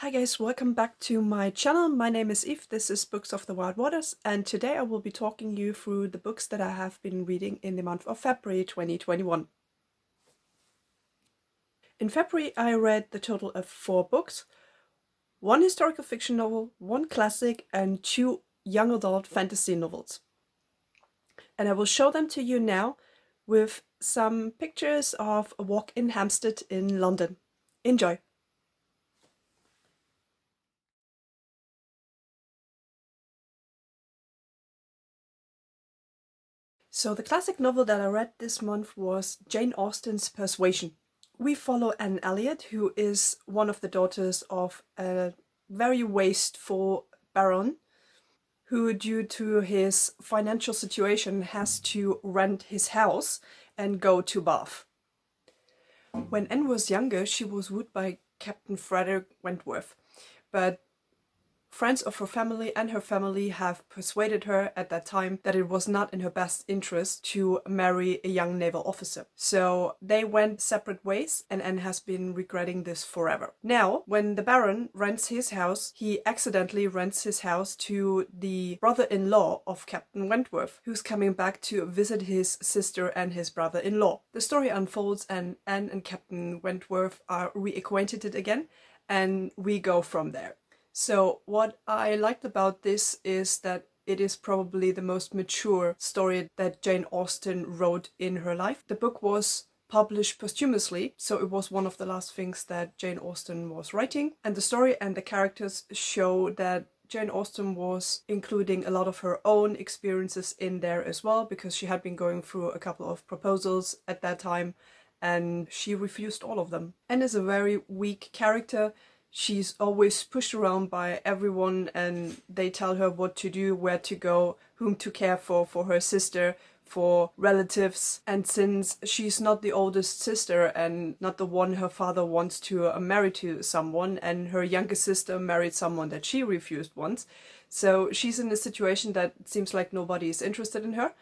Hi guys, welcome back to my channel. My name is Eve, this is Books of the Wild Waters, and today I will be talking you through the books that I have been reading in the month of February 2021. In February I read the total of 4 books, 1 historical fiction novel, 1 classic and 2 young adult fantasy novels. And I will show them to you now with some pictures of a walk in Hampstead in London. Enjoy! So the classic novel that I read this month was Jane Austen's Persuasion. We follow Anne Elliot, who is one of the daughters of a very wasteful baron who, due to his financial situation, has to rent his house and go to Bath. When Anne was younger, she was wooed by Captain Frederick Wentworth, but friends of her family and her family have persuaded her at that time that it was not in her best interest to marry a young naval officer. So they went separate ways, and Anne has been regretting this forever. Now, when the Baron rents his house, he accidentally rents his house to the brother-in-law of Captain Wentworth, who's coming back to visit his sister and his brother-in-law. The story unfolds and Anne and Captain Wentworth are reacquainted again, and we go from there. So what I liked about this is that it is probably the most mature story that Jane Austen wrote in her life. The book was published posthumously, so it was one of the last things that Jane Austen was writing. And the story and the characters show that Jane Austen was including a lot of her own experiences in there as well, because she had been going through a couple of proposals at that time and she refused all of them. Anne is a very weak character. She's always pushed around by everyone and they tell her what to do, where to go, whom to care for her sister, for relatives. And since she's not the oldest sister and not the one her father wants to marry to someone, and her younger sister married someone that she refused once, so she's in a situation that seems like nobody is interested in her.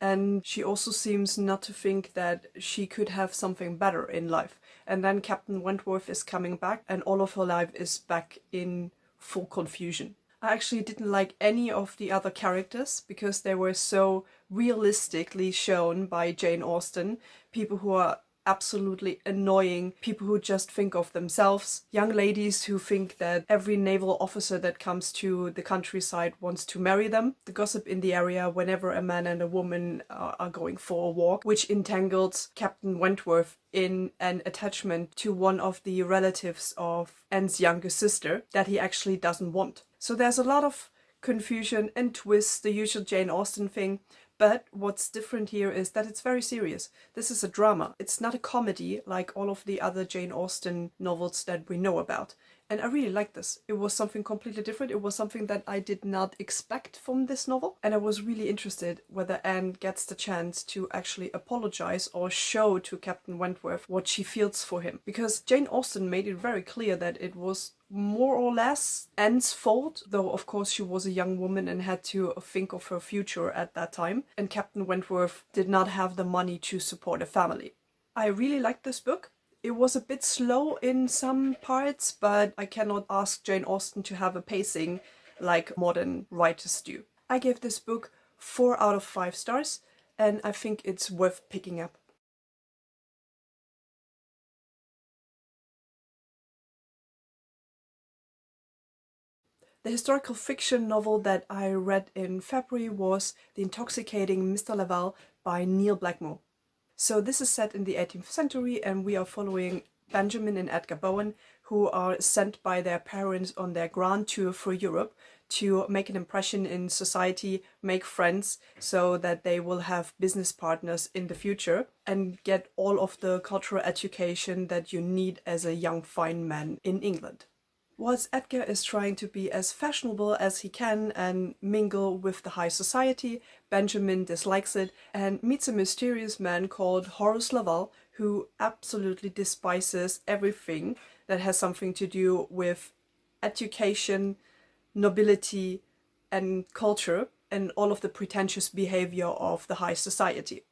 And she also seems not to think that she could have something better in life. And then Captain Wentworth is coming back and all of her life is back in full confusion. I actually didn't like any of the other characters because they were so realistically shown by Jane Austen. People who are absolutely annoying, people who just think of themselves, young ladies who think that every naval officer that comes to the countryside wants to marry them, the gossip in the area whenever a man and a woman are going for a walk, which entangled Captain Wentworth in an attachment to one of the relatives of Anne's younger sister that he actually doesn't want. So there's a lot of confusion and twists, the usual Jane Austen thing. But what's different here is that it's very serious. This is a drama. It's not a comedy like all of the other Jane Austen novels that we know about. And I really like this. It was something completely different. It was something that I did not expect from this novel. And I was really interested whether Anne gets the chance to actually apologize or show to Captain Wentworth what she feels for him. Because Jane Austen made it very clear that it was more or less Anne's fault, though of course she was a young woman and had to think of her future at that time, and Captain Wentworth did not have the money to support a family. I really liked this book. It was a bit slow in some parts, but I cannot ask Jane Austen to have a pacing like modern writers do. I gave this book 4 out of 5 stars, and I think it's worth picking up. The historical fiction novel that I read in February was The Intoxicating Mr Lavelle by Neil Blackmore. So this is set in the 18th century and we are following Benjamin and Edgar Bowen, who are sent by their parents on their grand tour through Europe to make an impression in society, make friends, so that they will have business partners in the future and get all of the cultural education that you need as a young fine man in England. Whilst Edgar is trying to be as fashionable as he can and mingle with the high society, Benjamin dislikes it and meets a mysterious man called Horace Laval, who absolutely despises everything that has something to do with education, nobility and culture, and all of the pretentious behavior of the high society.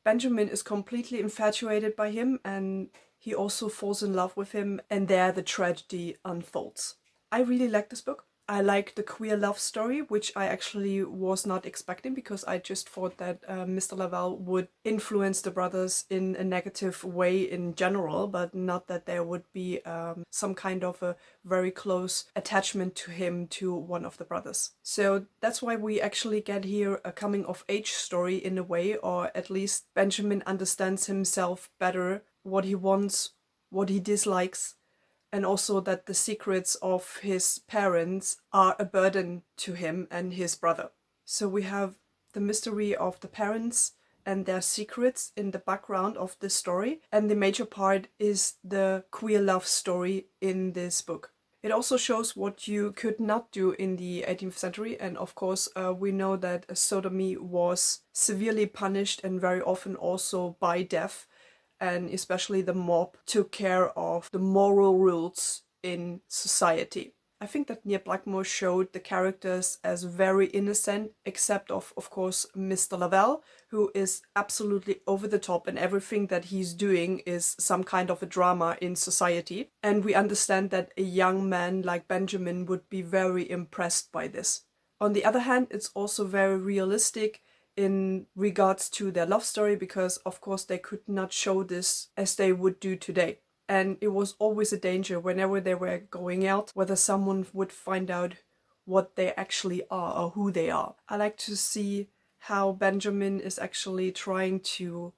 Benjamin is completely infatuated by him and he also falls in love with him, and there the tragedy unfolds. I really like this book. I like the queer love story, which I actually was not expecting, because I just thought that Mr. Lavelle would influence the brothers in a negative way in general, but not that there would be some kind of a very close attachment to him to one of the brothers. So that's why we actually get here a coming of age story in a way, or at least Benjamin understands himself better, what he wants, what he dislikes, and also that the secrets of his parents are a burden to him and his brother. So we have the mystery of the parents and their secrets in the background of this story, and the major part is the queer love story in this book. It also shows what you could not do in the 18th century, and of course we know that sodomy was severely punished and very often also by death, and especially the mob took care of the moral rules in society. I think that Near Blackmore showed the characters as very innocent, except of course, Mr. Lavelle, who is absolutely over the top, and everything that he's doing is some kind of a drama in society. And we understand that a young man like Benjamin would be very impressed by this. On the other hand, it's also very realistic in regards to their love story, because of course they could not show this as they would do today. And it was always a danger whenever they were going out, whether someone would find out what they actually are or who they are. I like to see how Benjamin is actually trying to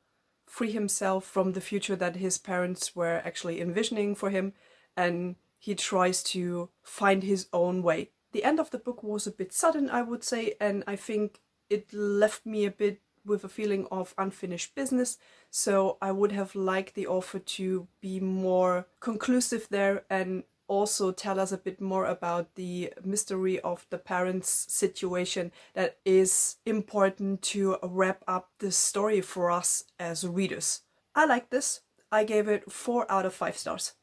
free himself from the future that his parents were actually envisioning for him, and he tries to find his own way. The end of the book was a bit sudden, I would say, and I think it left me a bit with a feeling of unfinished business, so I would have liked the author to be more conclusive there and also tell us a bit more about the mystery of the parents' situation that is important to wrap up this story for us as readers. I like this. I gave it 4 out of 5 stars.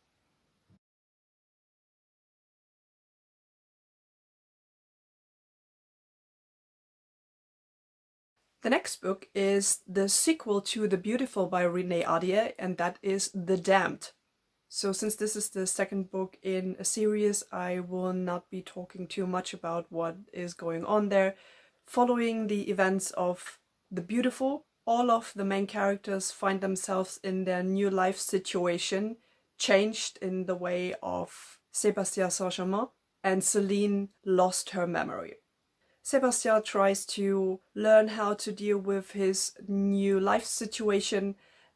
The next book is the sequel to The Beautiful by Renée Ahdieh, and that is The Damned. So since this is the second book in a series, I will not be talking too much about what is going on there. Following the events of The Beautiful, all of the main characters find themselves in their new life situation, changed in the way of Sébastien Saint-Germain, and Céline lost her memory. Sébastien tries to learn how to deal with his new life situation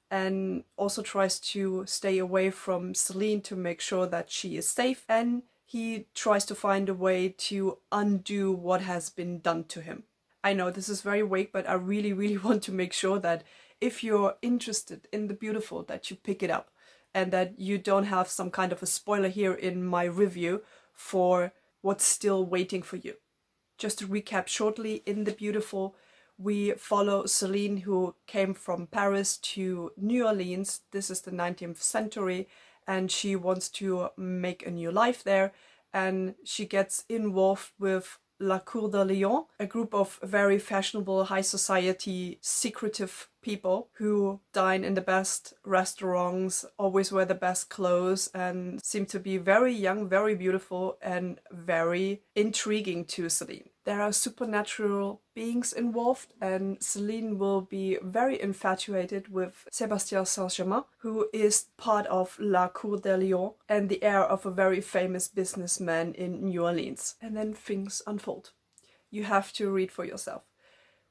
and also tries to stay away from Céline to make sure that she is safe, and he tries to find a way to undo what has been done to him. I know this is very vague, but I really want to make sure that if you're interested in The Beautiful, that you pick it up and that you don't have some kind of a spoiler here in my review for what's still waiting for you. Just to recap shortly, in The Beautiful, we follow Céline, who came from Paris to New Orleans. This is the 19th century, and she wants to make a new life there. And she gets involved with La Cour de Lion, a group of very fashionable, high society, secretive people who dine in the best restaurants, always wear the best clothes, and seem to be very young, very beautiful, and very intriguing to Céline. There are supernatural beings involved, and Céline will be very infatuated with Sébastien Saint-Germain, who is part of La Cour de Lion and the heir of a very famous businessman in New Orleans. And then things unfold. You have to read for yourself.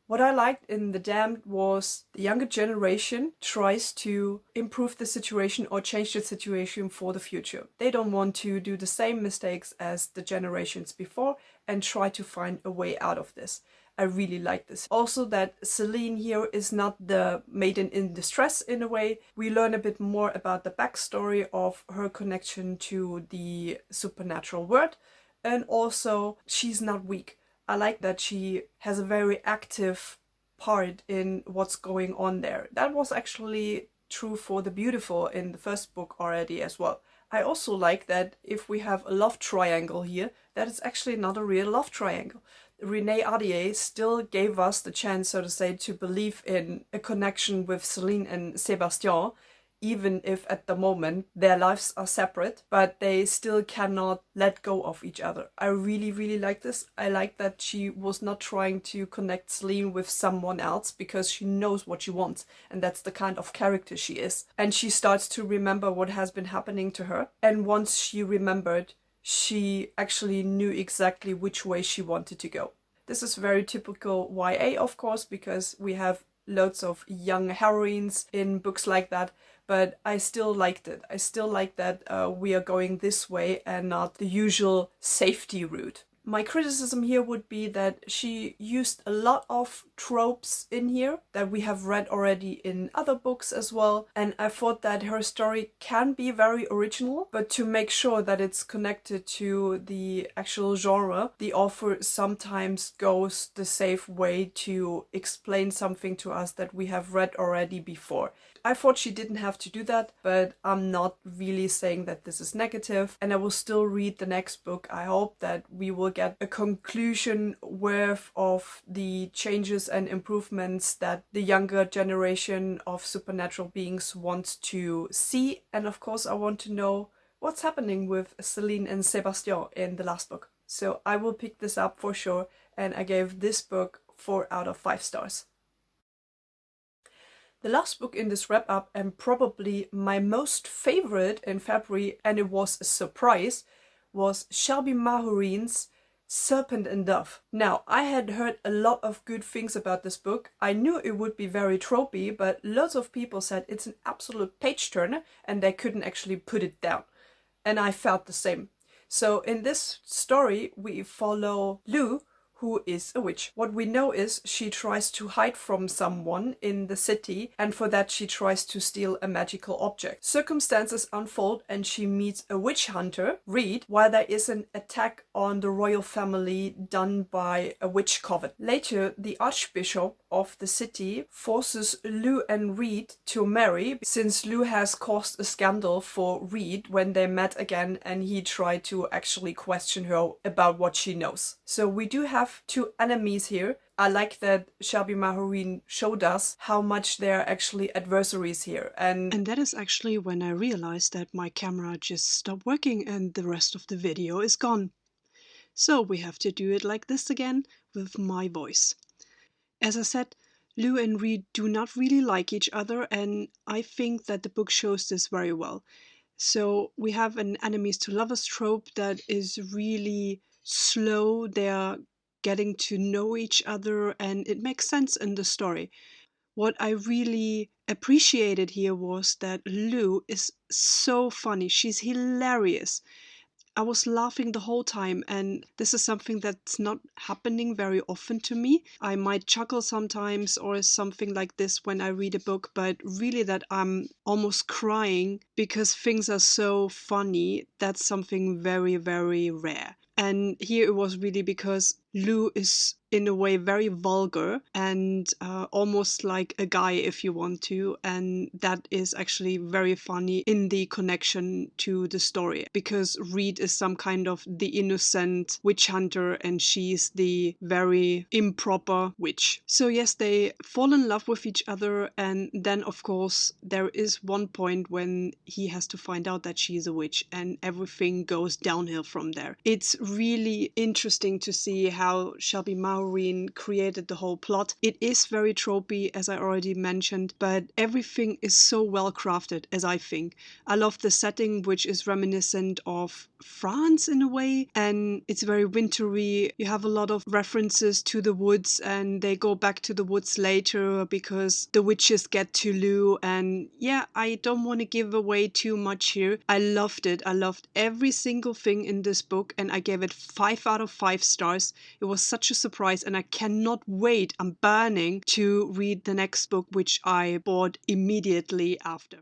What I liked in The Damned was the younger generation tries to improve the situation or change the situation for the future. They don't want to do the same mistakes as the generations before and try to find a way out of this. I really like this. Also that Céline here is not the maiden in distress in a way. We learn a bit more about the backstory of her connection to the supernatural world, and also she's not weak. I like that she has a very active part in what's going on there. That was actually true for The Beautiful in the first book already as well. I also like that if we have a love triangle here, that it's actually not a real love triangle. Renée Ahdieh still gave us the chance, so to say, to believe in a connection with Céline and Sébastien, even if at the moment their lives are separate, but they still cannot let go of each other. I really, really like this. I like that she was not trying to connect Celine with someone else because she knows what she wants, and that's the kind of character she is. And she starts to remember what has been happening to her, and once she remembered, she actually knew exactly which way she wanted to go. This is very typical YA, of course, because we have loads of young heroines in books like that, but I still liked it. I still like that we are going this way and not the usual safety route. My criticism here would be that she used a lot of tropes in here that we have read already in other books as well, and I thought that her story can be very original, but to make sure that it's connected to the actual genre, the author sometimes goes the safe way to explain something to us that we have read already before. I thought she didn't have to do that, but I'm not really saying that this is negative, and I will still read the next book. I hope that we will get a conclusion worth of the changes and improvements that the younger generation of supernatural beings want to see. And of course, I want to know what's happening with Celine and Sebastian in the last book. So I will pick this up for sure, and I gave this book 4 out of 5 stars. The last book in this wrap-up, and probably my most favorite in February, and it was a surprise, was Shelby Mahourin's Serpent Dove. Now, I had heard a lot of good things about this book. I knew it would be very tropey, but lots of people said it's an absolute page-turner and they couldn't actually put it down. And I felt the same. So in this story, we follow Lou, who is a witch. What we know is she tries to hide from someone in the city, and for that she tries to steal a magical object. Circumstances unfold and she meets a witch hunter, Reed, while there is an attack on the royal family done by a witch coven. Later, the archbishop of the city forces Lou and Reed to marry, since Lou has caused a scandal for Reed when they met again and he tried to actually question her about what she knows. So we do have 2 enemies here. I like that Shelby Mahourin showed us how much they're actually adversaries here. And that is actually when I realized that my camera just stopped working and the rest of the video is gone. So we have to do it like this again with my voice. As I said, Lou and Reed do not really like each other, and I think that the book shows this very well. So we have an enemies to lovers trope that is really slow. They're getting to know each other and it makes sense in the story. What I really appreciated here was that Lou is so funny. She's hilarious. I was laughing the whole time, and this is something that's not happening very often to me. I might chuckle sometimes or something like this when I read a book, but really that I'm almost crying because things are so funny, that's something very, very rare. And here it was really because Lou is in a way very vulgar and almost like a guy if you want to, and that is actually very funny in the connection to the story, because Reed is some kind of the innocent witch hunter and she's the very improper witch. So yes, they fall in love with each other, and then of course there is one point when he has to find out that she's a witch and everything goes downhill from there. It's really interesting to see how Shelby Mahourin created the whole plot. It is very tropey, as I already mentioned, but everything is so well crafted, as I think. I love the setting, which is reminiscent of France in a way, and it's very wintry. You have a lot of references to the woods, and they go back to the woods later because the witches get to Lou, and yeah, I don't want to give away too much here. I loved it. I loved every single thing in this book, and I gave it 5 out of 5 stars. It was such a surprise, and I cannot wait. I'm burning to read the next book, which I bought immediately after.